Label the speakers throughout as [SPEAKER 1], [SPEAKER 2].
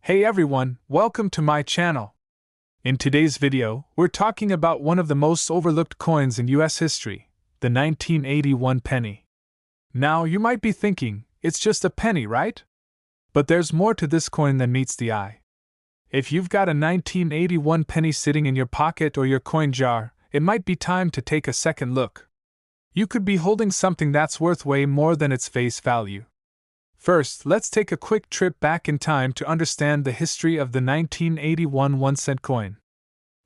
[SPEAKER 1] Hey everyone, welcome to my channel. In today's video, we're talking about one of the most overlooked coins in US history, the 1981 penny. Now you might be thinking, it's just a penny, right? But there's more to this coin than meets the eye. If you've got a 1981 penny sitting in your pocket or your coin jar, it might be time to take a second look. You could be holding something that's worth way more than its face value. First, let's take a quick trip back in time to understand the history of the 1981 1-cent coin.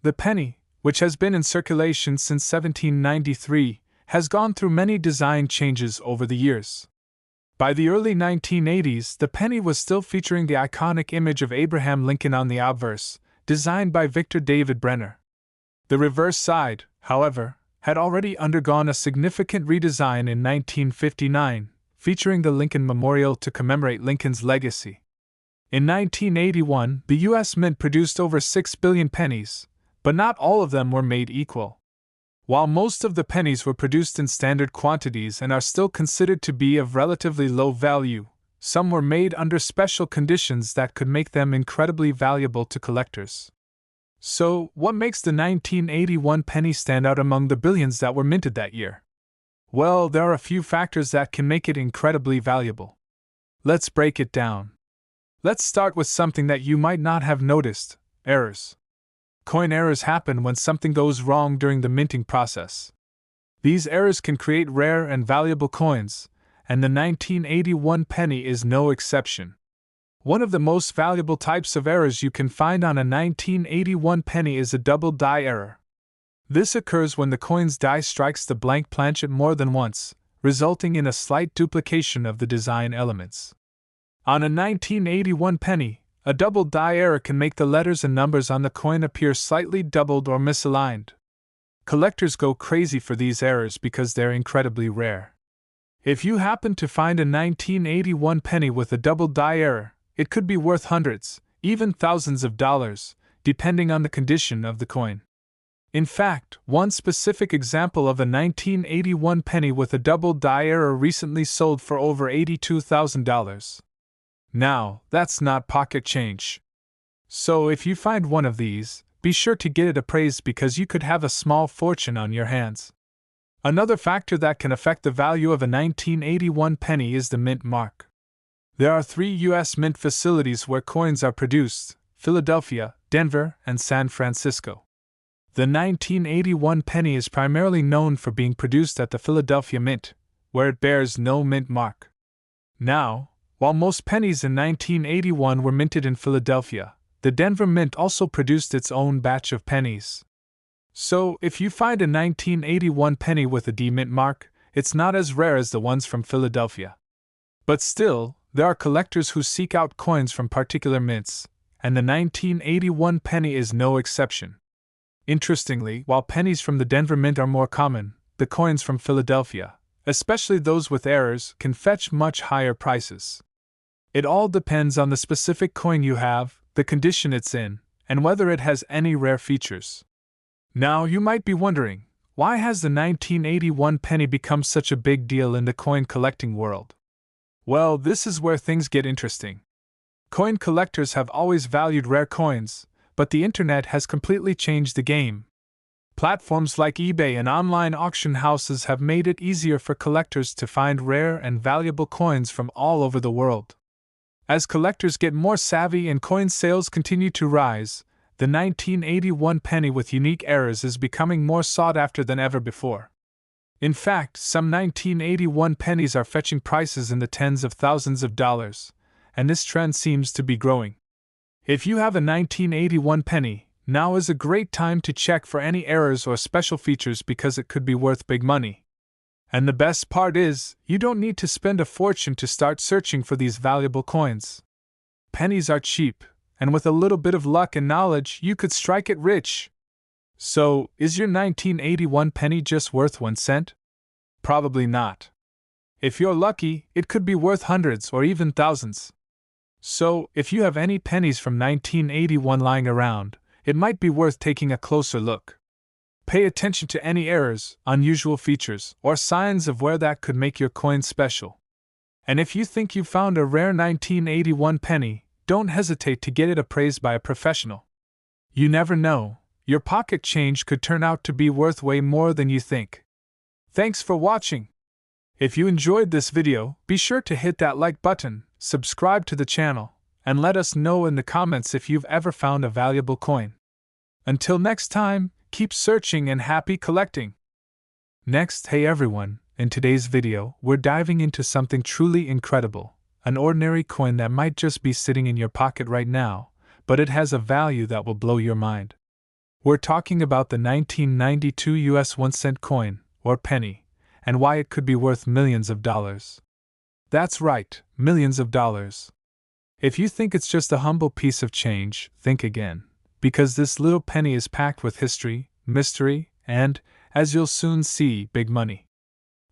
[SPEAKER 1] The penny, which has been in circulation since 1793, has gone through many design changes over the years. By the early 1980s, the penny was still featuring the iconic image of Abraham Lincoln on the obverse, designed by Victor David Brenner. The reverse side, however, had already undergone a significant redesign in 1959, featuring the Lincoln Memorial to commemorate Lincoln's legacy. In 1981, the U.S. Mint produced over 6 billion pennies, but not all of them were made equal. While most of the pennies were produced in standard quantities and are still considered to be of relatively low value, some were made under special conditions that could make them incredibly valuable to collectors. So, what makes the 1981 penny stand out among the billions that were minted that year? Well, there are a few factors that can make it incredibly valuable. Let's break it down. Let's start with something that you might not have noticed: errors. Coin errors happen when something goes wrong during the minting process. These errors can create rare and valuable coins, and the 1981 penny is no exception. One of the most valuable types of errors you can find on a 1981 penny is a double die error. This occurs when the coin's die strikes the blank planchet more than once, resulting in a slight duplication of the design elements. On a 1981 penny, a double die error can make the letters and numbers on the coin appear slightly doubled or misaligned. Collectors go crazy for these errors because they're incredibly rare. If you happen to find a 1981 penny with a double die error, it could be worth hundreds, even thousands of dollars, depending on the condition of the coin. In fact, one specific example of a 1981 penny with a double die error recently sold for over $82,000. Now, that's not pocket change. So if you find one of these, be sure to get it appraised because you could have a small fortune on your hands. Another factor that can affect the value of a 1981 penny is the mint mark. There are 3 U.S. mint facilities where coins are produced: Philadelphia, Denver, and San Francisco. The 1981 penny is primarily known for being produced at the Philadelphia Mint, where it bears no mint mark. Now, while most pennies in 1981 were minted in Philadelphia, the Denver Mint also produced its own batch of pennies. So, if you find a 1981 penny with a D mint mark, it's not as rare as the ones from Philadelphia. But still, there are collectors who seek out coins from particular mints, and the 1981 penny is no exception. Interestingly, while pennies from the Denver Mint are more common, the coins from Philadelphia, especially those with errors, can fetch much higher prices. It all depends on the specific coin you have, the condition it's in, and whether it has any rare features. Now you might be wondering, why has the 1981 penny become such a big deal in the coin collecting world? Well, this is where things get interesting. Coin collectors have always valued rare coins, but the internet has completely changed the game. Platforms like eBay and online auction houses have made it easier for collectors to find rare and valuable coins from all over the world. As collectors get more savvy and coin sales continue to rise, the 1981 penny with unique errors is becoming more sought after than ever before. In fact, some 1981 pennies are fetching prices in the tens of thousands of dollars, and this trend seems to be growing. If you have a 1981 penny, now is a great time to check for any errors or special features because it could be worth big money. And the best part is, you don't need to spend a fortune to start searching for these valuable coins. Pennies are cheap, and with a little bit of luck and knowledge, you could strike it rich. So, is your 1981 penny just worth 1 cent? Probably not. If you're lucky, it could be worth hundreds or even thousands. So, if you have any pennies from 1981 lying around, it might be worth taking a closer look. Pay attention to any errors, unusual features, or signs of where that could make your coin special. And if you think you found a rare 1981 penny, don't hesitate to get it appraised by a professional. You never know, your pocket change could turn out to be worth way more than you think. Thanks for watching. If you enjoyed this video, be sure to hit that like button, subscribe to the channel, and let us know in the comments if you've ever found a valuable coin. Until next time, keep searching and happy collecting. Next, hey everyone, in today's video, we're diving into something truly incredible, an ordinary coin that might just be sitting in your pocket right now, but it has a value that will blow your mind. We're talking about the 1992 US 1-cent coin, or penny, and why it could be worth millions of dollars. That's right, millions of dollars. If you think it's just a humble piece of change, think again, because this little penny is packed with history, mystery, and, as you'll soon see, big money.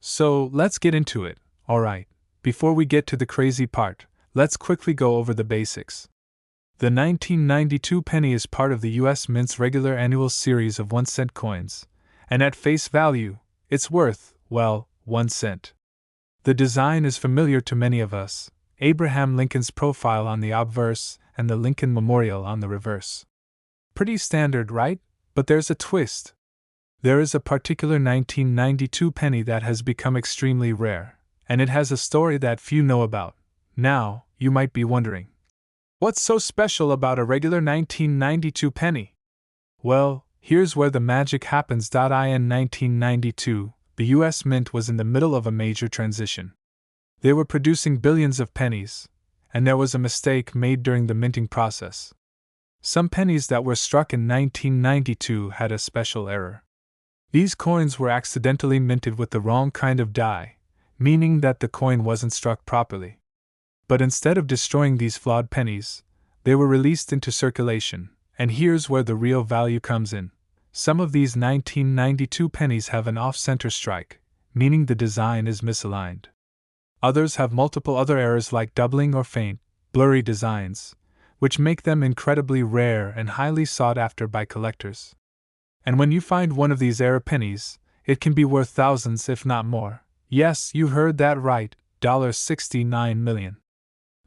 [SPEAKER 1] So, let's get into it, alright. Before we get to the crazy part, let's quickly go over the basics. The 1992 penny is part of the US Mint's regular annual series of 1-cent coins, and at face value, it's worth, well, 1 cent. The design is familiar to many of us, Abraham Lincoln's profile on the obverse and the Lincoln Memorial on the reverse. Pretty standard, right? But there's a twist. There is a particular 1992 penny that has become extremely rare, and it has a story that few know about. Now, you might be wondering, what's so special about a regular 1992 penny? Well, here's where the magic happens. In 1992, the US Mint was in the middle of a major transition. They were producing billions of pennies, and there was a mistake made during the minting process. Some pennies that were struck in 1992 had a special error. These coins were accidentally minted with the wrong kind of die, meaning that the coin wasn't struck properly. But instead of destroying these flawed pennies, they were released into circulation, and here's where the real value comes in. Some of these 1992 pennies have an off-center strike, meaning the design is misaligned. Others have multiple other errors like doubling or faint, blurry designs, which make them incredibly rare and highly sought after by collectors. And when you find one of these error pennies, it can be worth thousands if not more. Yes, you heard that right, $69 million.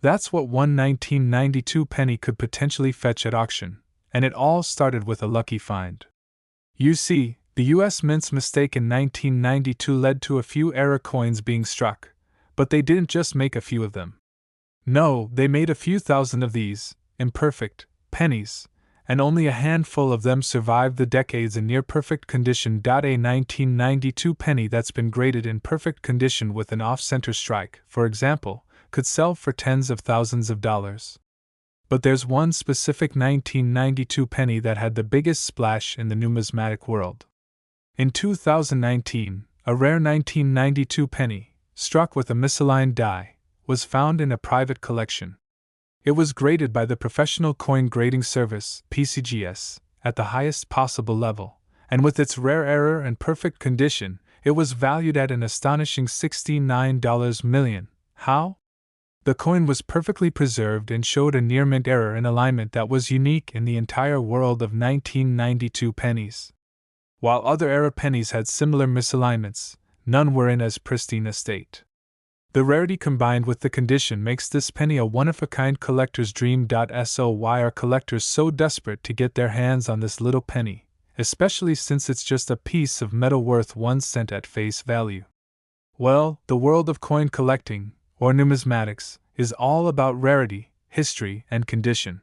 [SPEAKER 1] That's what one 1992 penny could potentially fetch at auction, and it all started with a lucky find. You see, the US Mint's mistake in 1992 led to a few error coins being struck, but they didn't just make a few of them. No, they made a few thousand of these, imperfect, pennies, and only a handful of them survived the decades in near-perfect condition. A 1992 penny that's been graded in perfect condition with an off-center strike, for example, could sell for tens of thousands of dollars. But there's one specific 1992 penny that had the biggest splash in the numismatic world. In 2019, a rare 1992 penny, struck with a misaligned die, was found in a private collection. It was graded by the Professional Coin Grading Service (PCGS) at the highest possible level, and with its rare error and perfect condition, it was valued at an astonishing $69 million. How? The coin was perfectly preserved and showed a near-mint error in alignment that was unique in the entire world of 1992 pennies. While other error pennies had similar misalignments, none were in as pristine a state. The rarity combined with the condition makes this penny a one-of-a-kind collector's dream. So why are collectors so desperate to get their hands on this little penny, especially since it's just a piece of metal worth 1 cent at face value? Well, the world of coin collecting, or numismatics, is all about rarity, history, and condition.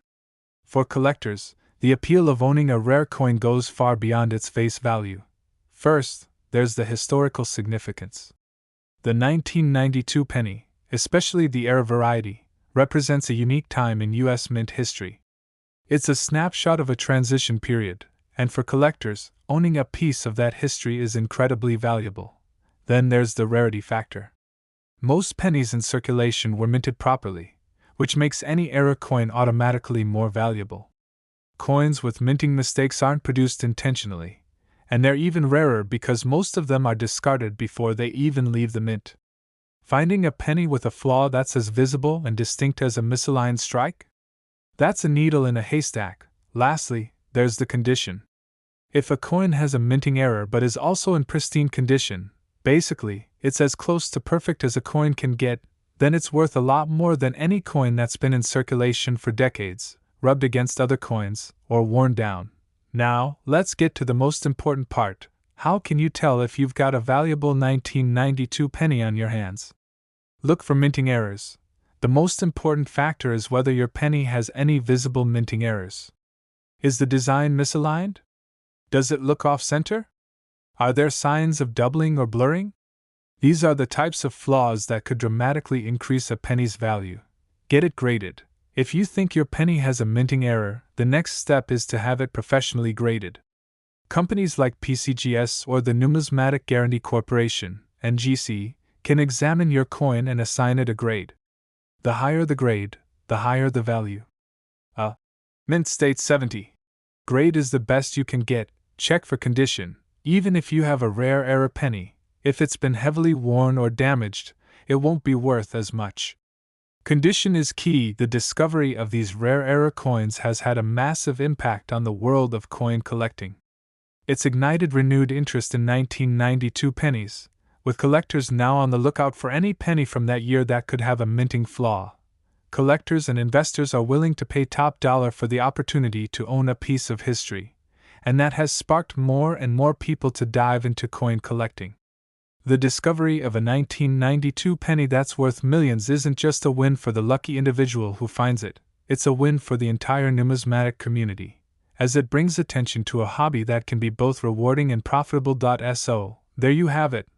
[SPEAKER 1] For collectors, the appeal of owning a rare coin goes far beyond its face value. First, there's the historical significance. The 1992 penny, especially the error variety, represents a unique time in US Mint history. It's a snapshot of a transition period, and for collectors, owning a piece of that history is incredibly valuable. Then there's the rarity factor. Most pennies in circulation were minted properly, which makes any error coin automatically more valuable. Coins with minting mistakes aren't produced intentionally, and they're even rarer because most of them are discarded before they even leave the mint. Finding a penny with a flaw that's as visible and distinct as a misaligned strike? That's a needle in a haystack. Lastly, there's the condition. If a coin has a minting error but is also in pristine condition, basically, it's as close to perfect as a coin can get, then it's worth a lot more than any coin that's been in circulation for decades, rubbed against other coins, or worn down. Now, let's get to the most important part. How can you tell if you've got a valuable 1992 penny on your hands? Look for minting errors. The most important factor is whether your penny has any visible minting errors. Is the design misaligned? Does it look off-center? Are there signs of doubling or blurring? These are the types of flaws that could dramatically increase a penny's value. Get it graded. If you think your penny has a minting error, the next step is to have it professionally graded. Companies like PCGS or the Numismatic Guarantee Corporation, NGC, can examine your coin and assign it a grade. The higher the grade, the higher the value. Mint state 70. Grade is the best you can get. Check for condition. Even if you have a rare error penny, if it's been heavily worn or damaged, it won't be worth as much. Condition is key. The discovery of these rare error coins has had a massive impact on the world of coin collecting. It's ignited renewed interest in 1992 pennies, with collectors now on the lookout for any penny from that year that could have a minting flaw. Collectors and investors are willing to pay top dollar for the opportunity to own a piece of history, and that has sparked more and more people to dive into coin collecting. The discovery of a 1992 penny that's worth millions isn't just a win for the lucky individual who finds it, it's a win for the entire numismatic community, as it brings attention to a hobby that can be both rewarding and profitable. So, there you have it,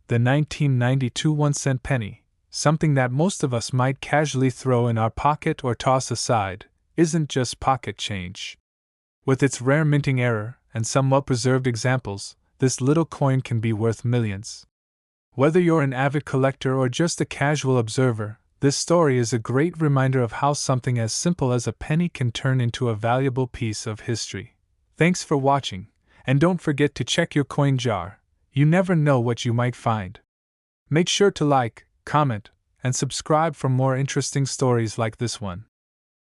[SPEAKER 1] the 1992 1-cent penny, something that most of us might casually throw in our pocket or toss aside, isn't just pocket change. With its rare minting error and some well-preserved examples, this little coin can be worth millions. Whether you're an avid collector or just a casual observer, this story is a great reminder of how something as simple as a penny can turn into a valuable piece of history. Thanks for watching, and don't forget to check your coin jar. You never know what you might find. Make sure to like, comment, and subscribe for more interesting stories like this one.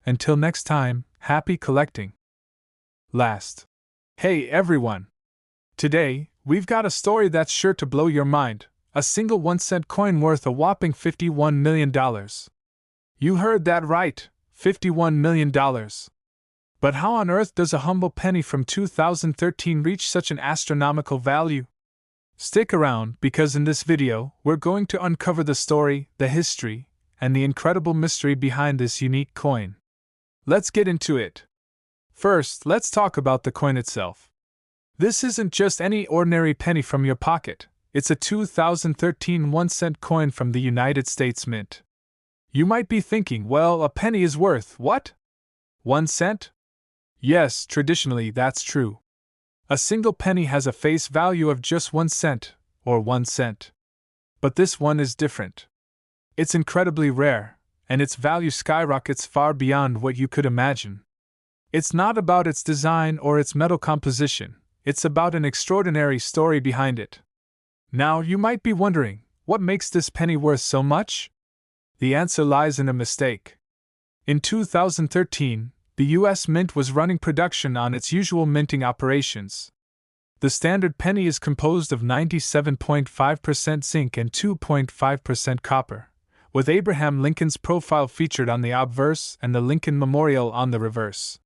[SPEAKER 1] Until next time, happy collecting. Last. Hey everyone! Today, we've got a story that's sure to blow your mind. A single 1-cent coin worth a whopping $51 million. You heard that right, $51 million. But how on earth does a humble penny from 2013 reach such an astronomical value? Stick around, because in this video, we're going to uncover the story, the history, and the incredible mystery behind this unique coin. Let's get into it. First, let's talk about the coin itself. This isn't just any ordinary penny from your pocket. It's a 2013 1-cent coin from the United States Mint. You might be thinking, well, a penny is worth what? 1 cent? Yes, traditionally that's true. A single penny has a face value of just 1 cent, or 1 cent. But this one is different. It's incredibly rare, and its value skyrockets far beyond what you could imagine. It's not about its design or its metal composition, it's about an extraordinary story behind it. Now, you might be wondering, what makes this penny worth so much? The answer lies in a mistake. In 2013, the U.S. Mint was running production on its usual minting operations. The standard penny is composed of 97.5% zinc and 2.5% copper, with Abraham Lincoln's profile featured on the obverse and the Lincoln Memorial on the reverse.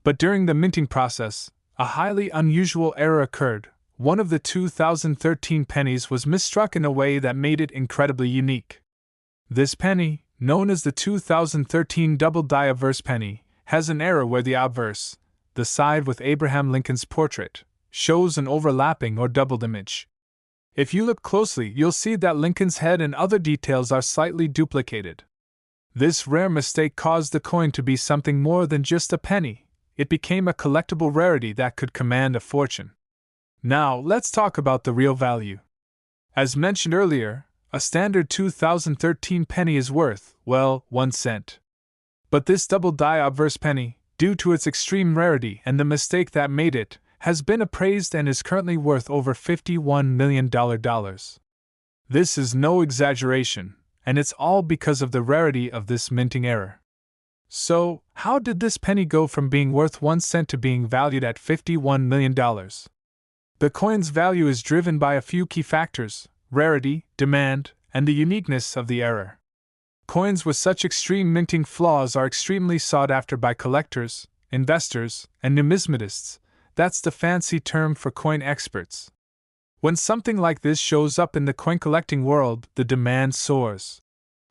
[SPEAKER 1] But during the minting process, a highly unusual error occurred. One of the 2013 pennies was misstruck in a way that made it incredibly unique. This penny, known as the 2013 double-die obverse penny, has an error where the obverse, the side with Abraham Lincoln's portrait, shows an overlapping or doubled image. If you look closely, you'll see that Lincoln's head and other details are slightly duplicated. This rare mistake caused the coin to be something more than just a penny. It became a collectible rarity that could command a fortune. Now, let's talk about the real value. As mentioned earlier, a standard 2013 penny is worth, well, 1 cent. But this double-die obverse penny, due to its extreme rarity and the mistake that made it, has been appraised and is currently worth over $51 million. This is no exaggeration, and it's all because of the rarity of this minting error. So, how did this penny go from being worth 1 cent to being valued at $51 million? The coin's value is driven by a few key factors: rarity, demand, and the uniqueness of the error. Coins with such extreme minting flaws are extremely sought after by collectors, investors, and numismatists. That's the fancy term for coin experts. When something like this shows up in the coin collecting world, the demand soars.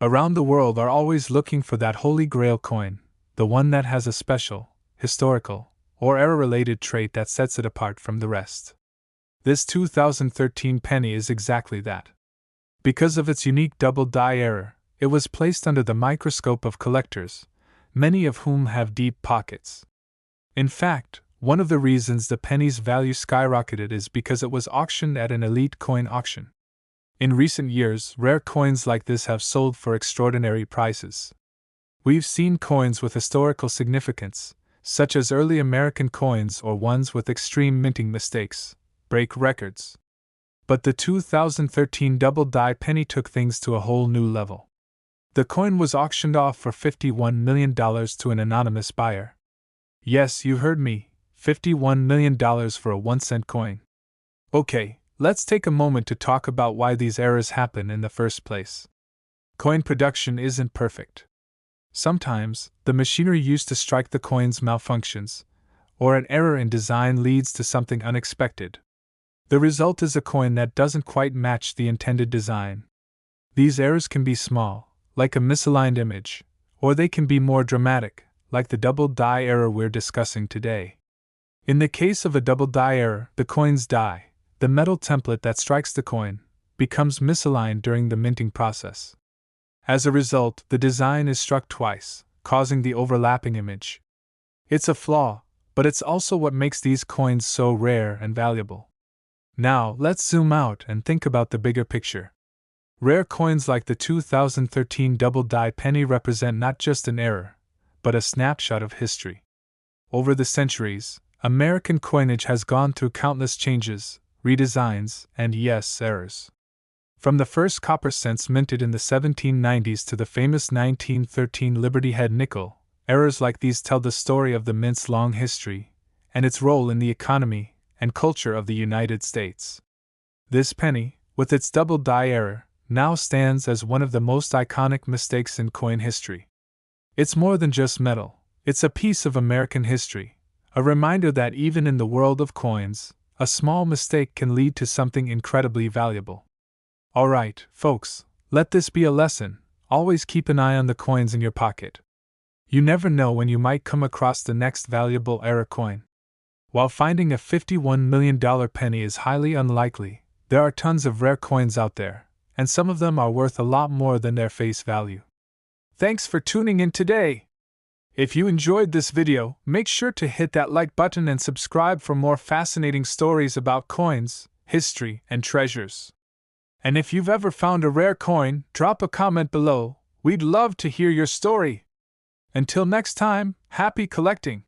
[SPEAKER 1] Around the world are always looking for that holy grail coin, the one that has a special, historical, or era-related trait that sets it apart from the rest. This 2013 penny is exactly that. Because of its unique double die error, it was placed under the microscope of collectors, many of whom have deep pockets. In fact, one of the reasons the penny's value skyrocketed is because it was auctioned at an elite coin auction. In recent years, rare coins like this have sold for extraordinary prices. We've seen coins with historical significance, such as early American coins or ones with extreme minting mistakes, break records. But the 2013 double die penny took things to a whole new level. The coin was auctioned off for $51 million to an anonymous buyer. Yes, you heard me, $51 million for a 1-cent coin. Okay, let's take a moment to talk about why these errors happen in the first place. Coin production isn't perfect. Sometimes, the machinery used to strike the coins malfunctions, or an error in design leads to something unexpected. The result is a coin that doesn't quite match the intended design. These errors can be small, like a misaligned image, or they can be more dramatic, like the double die error we're discussing today. In the case of a double die error, the coin's die, the metal template that strikes the coin, becomes misaligned during the minting process. As a result, the design is struck twice, causing the overlapping image. It's a flaw, but it's also what makes these coins so rare and valuable. Now, let's zoom out and think about the bigger picture. Rare coins like the 2013 double die penny represent not just an error, but a snapshot of history. Over the centuries, American coinage has gone through countless changes, redesigns, and yes, errors. From the first copper cents minted in the 1790s to the famous 1913 Liberty Head nickel, errors like these tell the story of the mint's long history and its role in the economy and culture of the United States. This penny, with its double die error, now stands as one of the most iconic mistakes in coin history. It's more than just metal, it's a piece of American history, a reminder that even in the world of coins, a small mistake can lead to something incredibly valuable. Alright, folks, let this be a lesson. Always keep an eye on the coins in your pocket. You never know when you might come across the next valuable error coin. While finding a $51 million penny is highly unlikely, there are tons of rare coins out there, and some of them are worth a lot more than their face value. Thanks for tuning in today. If you enjoyed this video, make sure to hit that like button and subscribe for more fascinating stories about coins, history, and treasures. And if you've ever found a rare coin, drop a comment below. We'd love to hear your story. Until next time, happy collecting!